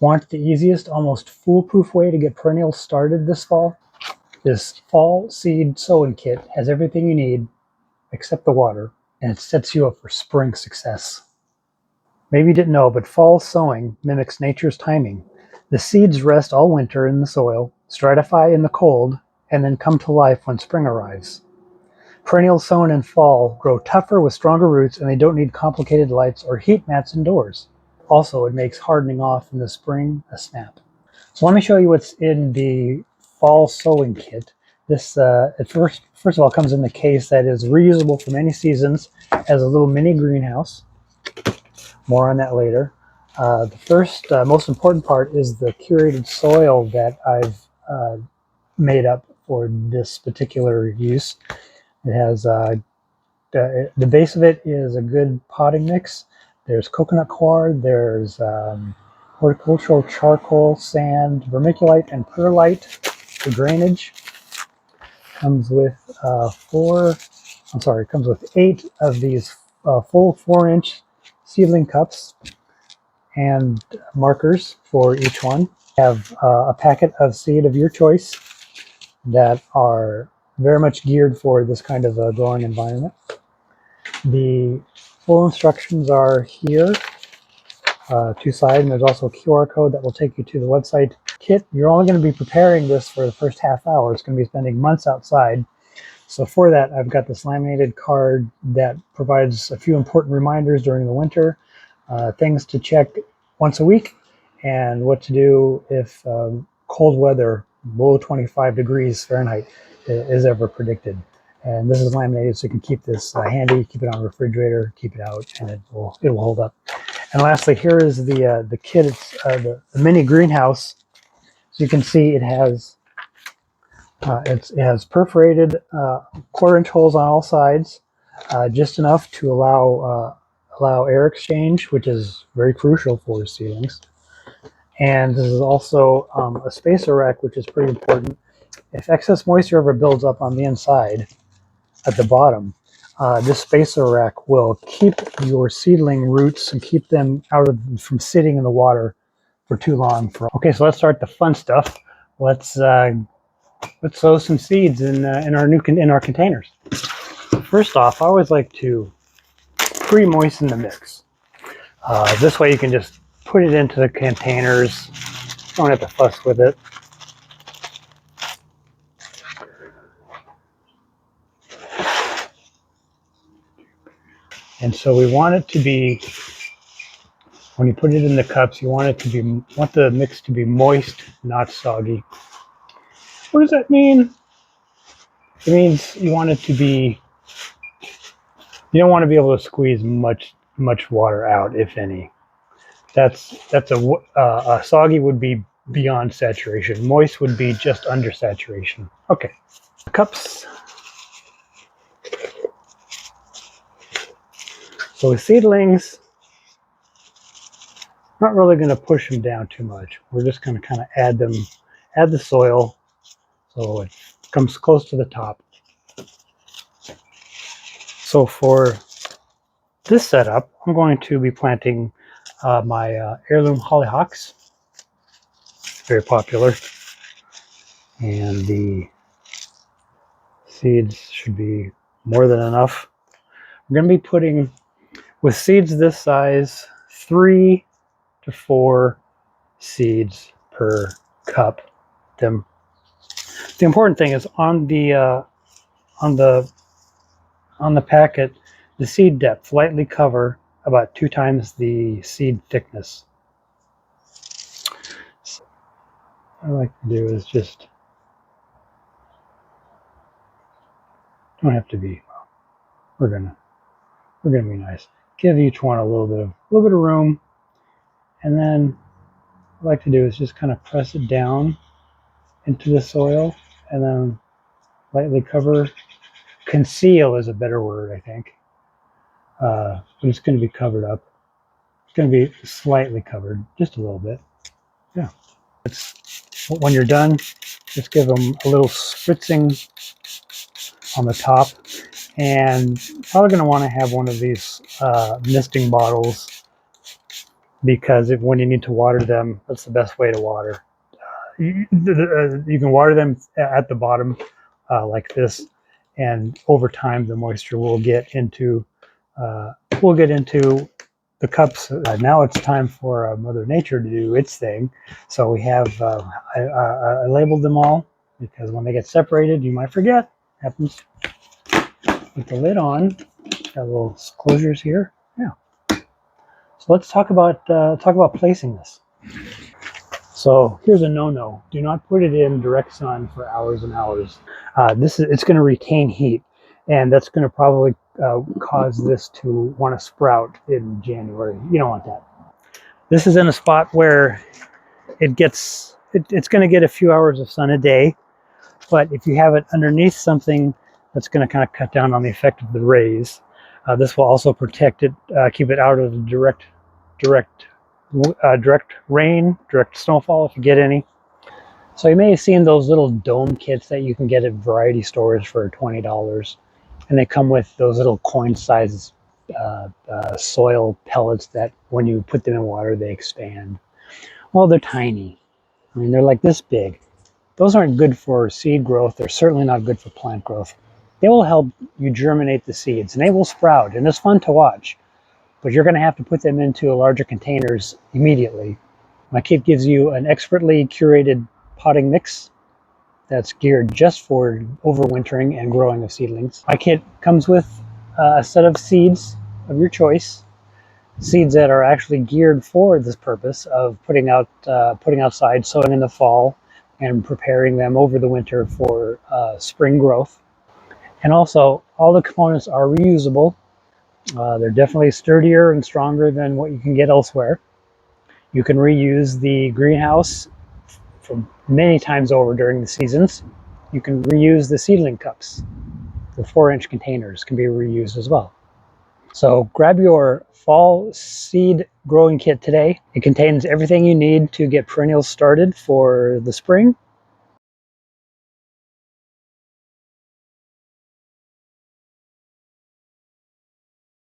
Want the easiest, almost foolproof way to get perennials started this fall? This Fall Seed Sowing Kit has everything you need except the water, and it sets you up for spring success. Maybe you didn't know, but fall sowing mimics nature's timing. The seeds rest all winter in the soil, stratify in the cold, and then come to life when spring arrives. Perennials sown in fall grow tougher with stronger roots, and they don't need complicated lights or heat mats indoors. Also, it makes hardening off in the spring a snap. So let me show you what's in the fall sowing kit. This, first of all, comes in the case that is reusable for many seasons as a little mini greenhouse. More on that later. The first, most important part is the curated soil that I've made up for this particular use. It has the base of it is a good potting mix. There's coconut coir, there's horticultural charcoal, sand, vermiculite, and perlite for drainage. Comes with it comes with 8 of these full 4-inch seedling cups and markers for each one. Have a packet of seed of your choice that are very much geared for this kind of a growing environment. The full instructions are here, 2 sides, and there's also a QR code that will take you to the website. Kit, you're only going to be preparing this for the first half hour. It's going to be spending months outside. So for that, I've got this laminated card that provides a few important reminders during the winter, things to check once a week, and what to do if cold weather below 25 degrees Fahrenheit is ever predicted. And this is laminated, so you can keep this handy, keep it on a refrigerator, keep it out, and it will hold up. And lastly, here is the kit. It's the mini greenhouse. So you can see it has perforated 1/4-inch holes on all sides, just enough to allow air exchange, which is very crucial for seedlings. And this is also a spacer rack, which is pretty important. If excess moisture ever builds up on the inside at the bottom, this spacer rack will keep your seedling roots and keep them from sitting in the water for too long. Okay, so let's start the fun stuff. Let's sow some seeds in our containers. First off, I always like to pre-moisten the mix. This way you can just put it into the containers. Don't have to fuss with it. And so we want it to be, when you put it in the cups, you want the mix to be moist, not soggy. What does that mean? It means you want it to be, you don't want to be able to squeeze much water out, if any. That's a soggy would be beyond saturation. Moist would be just under saturation. Okay, cups. So with seedlings, not really going to push them down too much. We're just going to kind of add the soil so it comes close to the top. So for this setup, I'm going to be planting my heirloom hollyhocks. Very popular. And the seeds should be more than enough. We're going to be putting, with seeds this size, 3 to 4 seeds per cup. The important thing is on the packet, the seed depth, lightly cover about 2 times the seed thickness. So what I like to do is just, don't have to be, we're gonna be nice. Give each one a little bit of room, and then what I like to do is just kind of press it down into the soil, and then lightly cover. Conceal is a better word, I think. But it's going to be covered up. It's going to be slightly covered, just a little bit. Yeah. When you're done, just give them a little spritzing on the top. And probably going to want to have one of these misting bottles because when you need to water them, that's the best way to water. You can water them at the bottom like this, and over time the moisture will get into the cups. Now it's time for Mother Nature to do its thing. So we have I labeled them all because when they get separated, you might forget. Happens with the lid on. Got little closures here. Yeah. So let's talk about placing this. So here's a no-no. Do not put it in direct sun for hours and hours. It's going to retain heat, and that's going to probably cause this to want to sprout in January. You don't want that. This is in a spot where it's going to get a few hours of sun a day, but if you have it underneath something, that's going to kind of cut down on the effect of the rays. This will also protect it, keep it out of the direct rain, direct snowfall if you get any. So you may have seen those little dome kits that you can get at variety stores for $20, and they come with those little coin-sized soil pellets that when you put them in water they expand. Well, they're tiny. I mean, they're like this big. Those aren't good for seed growth. They're certainly not good for plant growth. They will help you germinate the seeds, and they will sprout, and it's fun to watch. But you're going to have to put them into larger containers immediately. My kit gives you an expertly curated potting mix that's geared just for overwintering and growing of seedlings. My kit comes with a set of seeds of your choice, seeds that are actually geared for this purpose of putting outside, sowing in the fall, and preparing them over the winter for spring growth. And also, all the components are reusable. They're definitely sturdier and stronger than what you can get elsewhere. You can reuse the greenhouse for many times over during the seasons. You can reuse the seedling cups. The 4-inch containers can be reused as well. So grab your fall seed growing kit today. It contains everything you need to get perennials started for the spring.